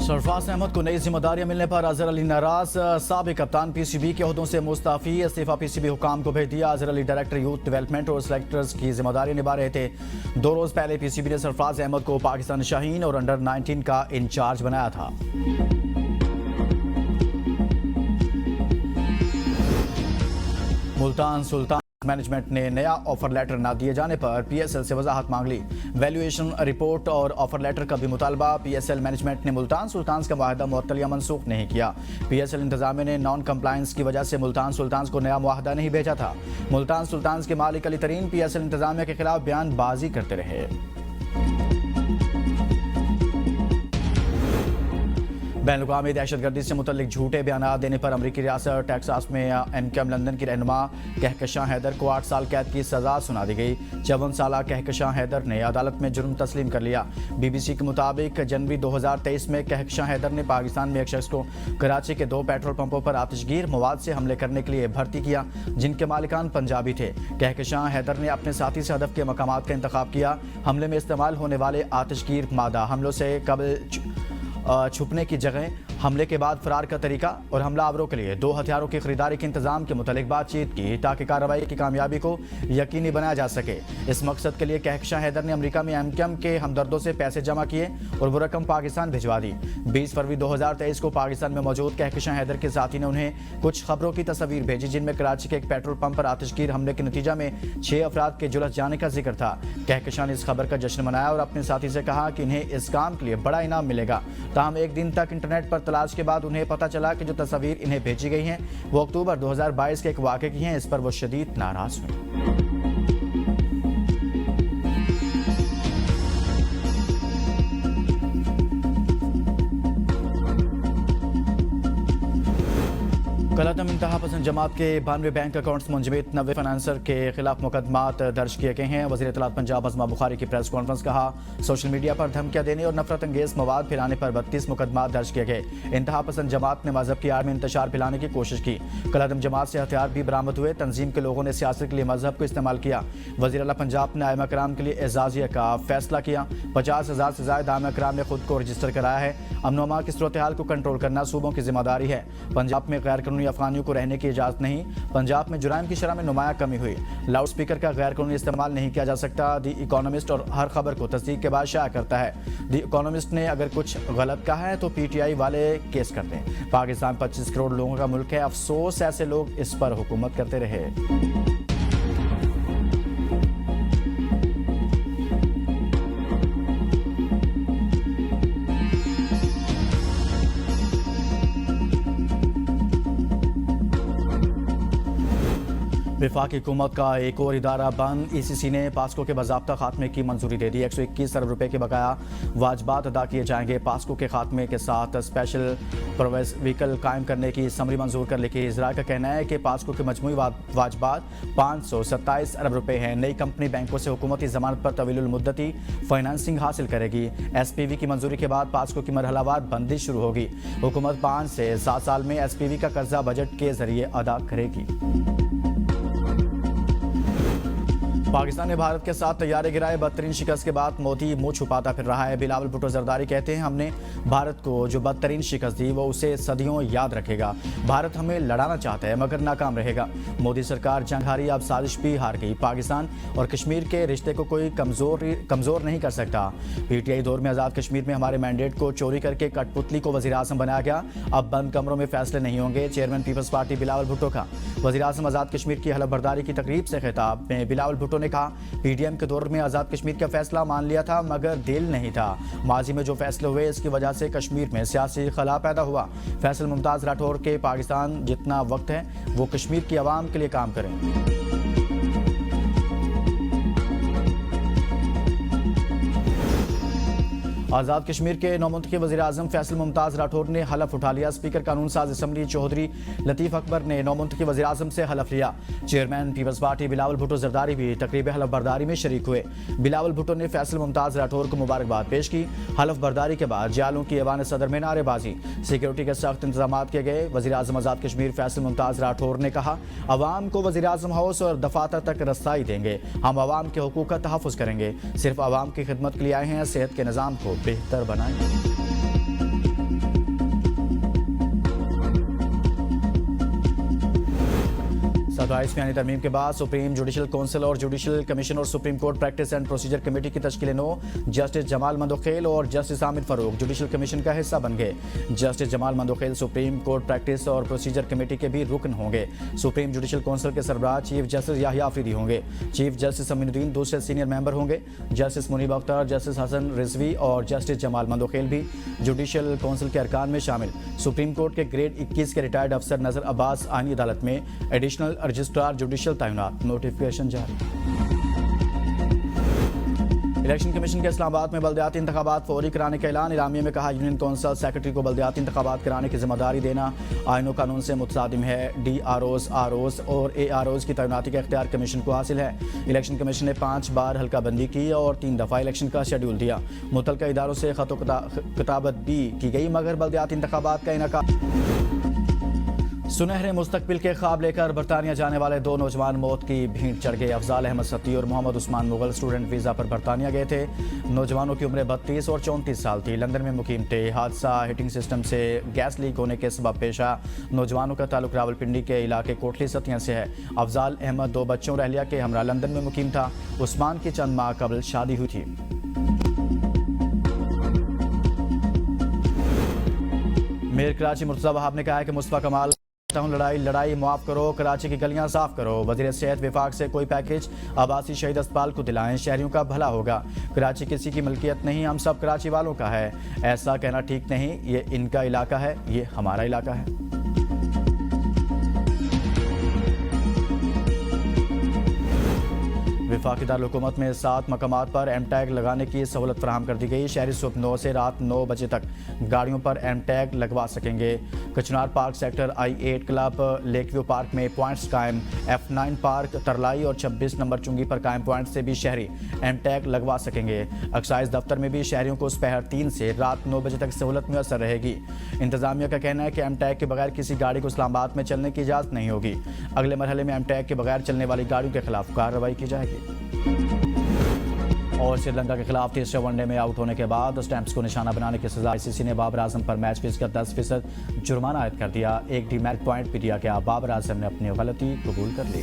सरफराज अहमद को नई जिम्मेदारियां मिलने पर अजहर अली नाराज। साबिक कप्तान पीसीबी के ओहदों से मुस्ताफी। इस्तीफा पीसीबी हुकाम को भेज दिया। Azhar Ali director youth development और सेलेक्टर्स की जिम्मेदारी निभा रहे थे। 2 रोज पहले पीसीबी ने सरफराज अहमद को पाकिस्तान शाहीन और अंडर 19 का इंचार्ज बनाया था। मुल्तान सुल्तान मैनेजमेंट ने नया ऑफर लेटर न दिए जाने पर पीएसएल से वजाहत मांग ली। वैल्यूएशन रिपोर्ट और ऑफर लेटर का भी मुतालबा। पीएसएल मैनेजमेंट ने मुल्तान सुल्तान का मुआहदा मुअत्तल या मनसूख नहीं किया। पीएसएल इंतजामिया ने नॉन कंप्लायंस की वजह से मुल्तान सुल्तान को नया मुआहदा नहीं भेजा था। मुल्तान सुल्तान के मालिक अली तरीन पीएसएल इंतजामिया के खिलाफ बयानबाजी करते रहे। बैनुल-अक़वामी दहशतगर्दी से मुतल्लिक झूठे बयान देने पर अमरीकी रियासत टेक्सास में एमक्यूएम लंदन की रहनुमा कहकशां हैदर को 8 साल कैद की सजा सुना दी गई। 54 साला कहकशां हैदर ने अदालत में जुर्म तस्लीम कर लिया। बीबीसी के मुताबिक जनवरी 2023 में कहकशां हैदर ने पाकिस्तान में एक शख्स को कराची के 2 पेट्रोल पंपों पर आतिशगीर मवाद से हमले करने के लिए भर्ती किया, जिनके मालिकान पंजाबी थे। कहकशां हैदर ने अपने साथी से हदफ के मकामात का इंतखाब किया। हमले में इस्तेमाल होने वाले आतिशगीर मादा, हमलों से कबल छुपने की जगह, हमले के बाद फरार का तरीका और हमलावरों के लिए 2 हथियारों की खरीदारी के इंतजाम के मुतालिक बातचीत की ताकि कार्रवाई की कामयाबी को यकीनी बनाया जा सके। इस मकसद के लिए कहकशां हैदर ने अमेरिका में एमक्यूएम के हमदर्दों से पैसे जमा किए और वो रकम पाकिस्तान भिजवा दी। 20 फरवरी 2023 को पाकिस्तान में मौजूद कहकशां हैदर के साथी ने उन्हें कुछ खबरों की तस्वीर भेजी, जिनमें कराची के एक पेट्रोल पंप पर आतिशगीर हमले के नतीजा में 6 अफराद के जुलस जाने का जिक्र था। कहकशां ने इस खबर का जश्न मनाया और अपने साथी से कहा कि इन्हें इस काम के लिए बड़ा इनाम मिलेगा। ताहम एक दिन तक इंटरनेट पर तलाश के बाद उन्हें पता चला कि जो तस्वीर इन्हें भेजी गई हैं वो अक्टूबर 2022 के एक वाक़े की हैं। इस पर वो शदीद नाराज हुए। कलातम इंतहा पसंद जमात के 92 बैंक अकाउंट्स मुंजमद 90 फाइनेंसर के खिलाफ मुकदमात दर्ज किए गए हैं। वज़ीर इत्तलात पंजाब अज़मा बुखारी की प्रेस कॉन्फ्रेंस। कहा, सोशल मीडिया पर धमकियां देने और नफरत अंगेज मवाद फैलाने पर 32 मुकदमात दर्ज किए गए। इंतहा पसंद जमात ने मजहब की आड़ में इंतशार फैलाने की कोशिश की। कलातम जमात से हथियार भी बरामद हुए। तंजीम के लोगों ने सियासत के लिए मजहब को इस्तेमाल किया। वज़ीर आला पंजाब ने आइमा कराम के लिए एजाजिया का फैसला किया। 50,000 से ज़ायद आइमा कराम ने खुद को रजिस्टर कराया है। अमन अमा की सूरत हाल को कंट्रोल करना सूबों की जिम्मेदारी है। पंजाब में गैर कानूनी अफगानियों को रहने की इजाजत नहीं। पंजाब में जुराइम की शरह में नुमाया कमी हुई। लाउड स्पीकर का गैर कानूनी इस्तेमाल नहीं किया जा सकता। दी इकोनॉमिस्ट और हर खबर को तस्दीक के बाद शाया करता है। दी इकोनॉमिस्ट ने अगर कुछ गलत कहा है तो पीटीआई वाले केस करते हैं। पाकिस्तान 25 करोड़ लोगों का मुल्क है। अफसोस ऐसे लोग इस पर हुकूमत करते रहे। वफाकी हुकूमत का एक और इदारा बंद। ईसीसी ने पास्को के बाज़ाब्ता खात्मे की मंजूरी दे दी। 121 अरब रुपए के बकाया वाजबात अदा किए जाएंगे। पास्को के खात्मे के साथ स्पेशल प्रोवेस व्हीकल कायम करने की समरी मंजूर कर लिखी। इजरा का कहना है कि पास्को के मजमूई वाजबात 527 अरब रुपए हैं। नई कंपनी बैंकों से हुकूमती जमानत पर तवीलुल मुद्दती फाइनेंसिंग हासिल करेगी। एसपीवी की मंजूरी के बाद पास्को की मरहलावार बंदी शुरू होगी। हुकूमत 5 से 7 साल में एसपीवी का कर्जा बजट के जरिए अदा करेगी। पाकिस्तान ने भारत के साथ तैयारे गिराए। बदतरीन शिकस्त के बाद मोदी मुंह छुपाता फिर रहा है। बिलावल भुट्टो जरदारी कहते हैं, हमने भारत को जो बदतरीन शिकस्त दी वो उसे सदियों याद रखेगा। भारत हमें लड़ाना चाहता है मगर नाकाम रहेगा। मोदी सरकार जंग हारी, अब साजिश भी हार गई। पाकिस्तान और कश्मीर के रिश्ते को कोई कमजोर नहीं कर सकता। पीटीआई दौर में आज़ाद कश्मीर में हमारे मैंडेट को चोरी करके कठपुतली को वज़ीर आज़म बनाया गया। अब बंद कमरों में फैसले नहीं होंगे। चेयरमैन पीपल्स पार्टी बिलावल भुट्टो का वज़ीर आज़म आज़ाद कश्मीर की हलफ बर्दारी की तकरीब से खिताब में बिलावल भुट्टो ने कहा, पीडीएम के दौर में आज़ाद कश्मीर का फैसला मान लिया था मगर दिल नहीं था। माजी में जो फैसले हुए इसकी वजह से कश्मीर में सियासी खला पैदा हुआ। फैसल मुमताज़ राठौर के पाकिस्तान जितना वक्त है वो कश्मीर की आवाम के लिए काम करें। आज़ाद कश्मीर के नौमुंतखब वज़ीर आज़म फैसल मुमताज़ राठौर ने हलफ उठा लिया। स्पीकर कानून साज असम्बली चौधरी लतीफ़ अकबर ने नौमुंतखब वज़ीर आज़म से हलफ लिया। चेयरमैन पीपल्स पार्टी बिलावल भुट्टो जरदारी भी तकरीब हलफ बर्दारी में शरीक हुए। बिलावल भुट्टो ने फैसल मुमताज़ राठौर को मुबारकबाद पेश की। हलफ बर्दारी के बाद जालों की ऐवान सदर में नारेबाजी, सिक्योरिटी के सख्त इंतजाम किए गए। वज़ीर आज़म आज़ाद कश्मीर फैसल मुमताज़ राठौर ने कहा, अवाम को वज़ीर आज़म हाउस और दफातर तक रसाई देंगे। हम अवाम के हुकूक का तहफ़्फ़ुज़ करेंगे। सिर्फ अवाम की खिदमत के लिए आए हैं। सेहत के निज़ाम को बेहतर बनाएंगे। 22वीं आईनी तरमीम के बाद सुप्रीम जुडिशल काउंसिल और जुडिशल कमीशन और supreme court practice and procedure committee की तश्कील नो। जस्टिस जमाल मंदोखेल और justice Aamir Farooq judicial commission का हिस्सा बन गए। Justice Jamal Mandokhel supreme court practice और प्रोसीजर कमेटी के भी रुकन होंगे। सुप्रीम जुडिशल काउंसिल के सरबराह चीफ जस्टिस याहिया आफरीदी होंगे। चीफ जस्टिस अमीनुद्दीन दूसरे सीनियर मेंबर होंगे। जस्टिस मुनीब अख्तर, जस्टिस हसन रिजवी और जस्टिस जमाल मंदोखेल भी जुडिशल काउंसिल के अरकान में शामिल। सुप्रीम कोर्ट के ग्रेड 21 के रिटायर्ड अफसर नजर अब्बास आईनी अदालत में एडिशनल रजिस्ट्रार जुडिशल तैनात। नोटिफिकेशन जारी। इलेक्शन कमीशन के इस्लामाबाद में बल्दियाती इंतखाबात फौरी कराने का ऐलान। इलामिया में कहा यूनियन कौंसल सेक्रेटरी को बल्दियाती इंतखाबात कराने की जिम्मेदारी देना आईन कानून से मुतसादिम है। DROs, ROs और AROs की तैनाती का इख्तियार कमीशन को हासिल है। इलेक्शन कमीशन ने 5 बार हल्का बंदी की और 3 दफ़ा इलेक्शन का शेड्यूल दिया। मुतल्लिका इदारों से खत किताबत भी की गई मगर बल्दियाती इंतखाबात का इनेकाद। सुनहरे मुस्तकबिल के ख्वाब लेकर बरतानिया जाने वाले 2 नौजवान मौत की भीड़ चढ़ गए। अफजाल अहमद सत्ती और मोहम्मद उस्मान मुगल स्टूडेंट वीज़ा पर बरतानिया गए थे। नौजवानों की उम्रें 32 और 34 साल थी। लंदन में मुकीम थे। हादसा हीटिंग सिस्टम से गैस लीक होने के सबब पेशा। नौजवानों का ताल्लुक रावलपिंडी के इलाके कोटली सतिया से है। अफजाल अहमद 2 बच्चों रहलिया के हमरा लंदन में मुकीम था। उस्मान की चंद माह कबल शादी हुई थी। मेयर कराची मुर्तज़ा वहाब ने कहा है कि मुस्तफ़ा कमाल लड़ाई माफ करो, कराची की गलियां साफ करो। वज़ीर सेहत विभाग से कोई पैकेज आबासी शहीद अस्पताल को दिलाएं, शहरियों का भला होगा। कराची किसी की मिल्कियत नहीं, हम सब कराची वालों का है। ऐसा कहना ठीक नहीं, ये इनका इलाका है, ये हमारा इलाका है। वफाकी दारुल-हुकूमत में 7 मकामात पर एम टैग लगाने की सहूलत फराहम कर दी गई। शहरी सुबह 9 से रात 9 बजे तक गाड़ियों पर एम टैग लगवा सकेंगे। कचनार park sector I8 club Lakeview park में पॉइंट्स कायम। F9 पार्क तरलाई और 26 नंबर चुंगी पर कायम पॉइंट से भी शहरी एम टैग लगवा सकेंगे। एक्साइज दफ्तर में भी शहरियों को दोपहर 3 से रात 9 बजे तक सहूलत मुयसर रहेगी। इंतजामिया का कहना है कि एम टैग के बगैर किसी गाड़ी को इस्लामाबाद में चलने की इजाज़त नहीं होगी। अगले मरहले में एम टैग के बगैर चलने वाली गाड़ियों के खिलाफ कार्रवाई की जाएगी। और श्रीलंका के खिलाफ तीसरे वनडे में आउट होने के बाद स्टैंप्स को निशाना बनाने की सजा ICC ने बाबर आजम पर मैच फीस का 10% जुर्माना आयद कर दिया। एक डीमेरिट पॉइंट भी दिया गया। बाबर आजम ने अपनी गलती कबूल कर ली।